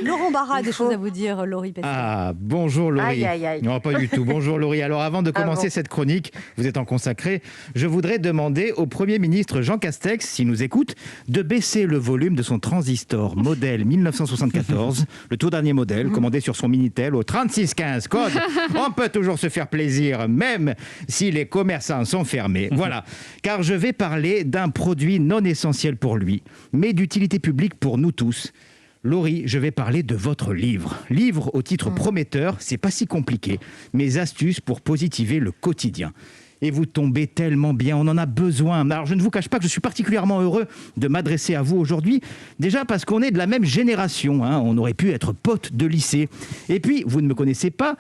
Laurent Barra a des choses à vous dire, Laurie Pesquet. Ah, bonjour Laurie. Aïe, aïe, aïe. Non, pas du tout. Bonjour Laurie. Alors avant de commencer cette chronique, vous êtes en consacré, je voudrais demander au Premier ministre Jean Castex, s'il nous écoute, de baisser le volume de son transistor modèle 1974, le tout dernier modèle, commandé sur son Minitel au 3615 code. On peut toujours se faire plaisir, même si les commerçants sont fermés. Voilà. Car je vais parler d'un produit non essentiel pour lui, mais d'utilité publique pour nous tous. Laurie, je vais parler de votre livre. Livre au titre prometteur, c'est pas si compliqué. Mes astuces pour positiver le quotidien. Et vous tombez tellement bien, on en a besoin. Alors je ne vous cache pas que je suis particulièrement heureux de m'adresser à vous aujourd'hui. Déjà parce qu'on est de la même génération, hein. On aurait pu être potes de lycée. Et puis, vous ne me connaissez pas,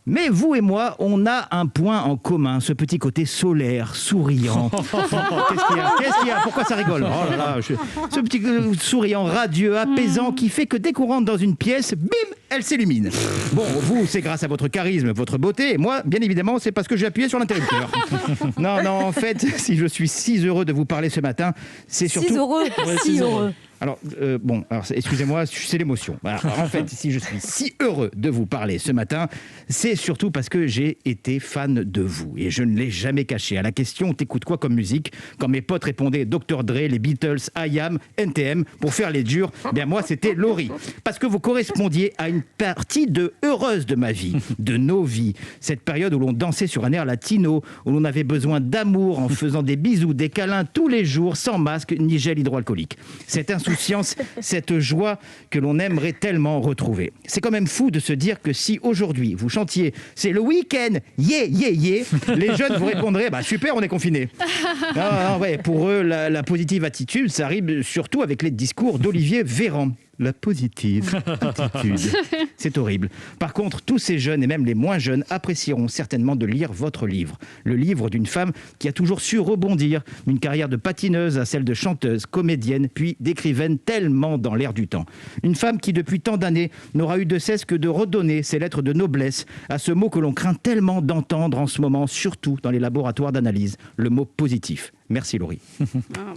mais vous et moi, on a un point en commun, ce petit côté solaire, souriant. Qu'est-ce qu'il y a Pourquoi ça rigole? Oh là là, ce petit souriant, radieux, apaisant, qui fait que dès qu'on rentre dans une pièce, bim, elle s'illumine. Bon, vous, c'est grâce à votre charisme, votre beauté, et moi, bien évidemment, c'est parce que j'ai appuyé sur l'interrupteur. Non, en fait, si je suis si heureux de vous parler ce matin, c'est surtout... Si heureux, si heureux. Alors, excusez-moi, c'est l'émotion. Voilà. Alors, en fait, si je suis si heureux de vous parler ce matin, c'est surtout parce que j'ai été fan de vous. Et je ne l'ai jamais caché. À la question « T'écoutes quoi comme musique ?» Quand mes potes répondaient Dr. Dre, les Beatles, I.A.M., NTM, pour faire les durs, bien moi, c'était Laurie. Parce que vous correspondiez à une partie heureuse de ma vie, de nos vies. Cette période où l'on dansait sur un air latino, où l'on avait besoin d'amour en faisant des bisous, des câlins tous les jours, sans masque ni gel hydroalcoolique. Cette insouciance, cette joie que l'on aimerait tellement retrouver. C'est quand même fou de se dire que si aujourd'hui vous chantiez « c'est le week-end, yeah, yeah, yeah », les jeunes vous répondraient « super, on est confinés ». Ouais, pour eux, la positive attitude, ça arrive surtout avec les discours d'Olivier Véran. La positive attitude. C'est horrible. Par contre, tous ces jeunes et même les moins jeunes apprécieront certainement de lire votre livre. Le livre d'une femme qui a toujours su rebondir d'une carrière de patineuse à celle de chanteuse, comédienne, puis d'écrivaine tellement dans l'air du temps. Une femme qui, depuis tant d'années, n'aura eu de cesse que de redonner ses lettres de noblesse à ce mot que l'on craint tellement d'entendre en ce moment, surtout dans les laboratoires d'analyse, le mot positif. Merci Laurie.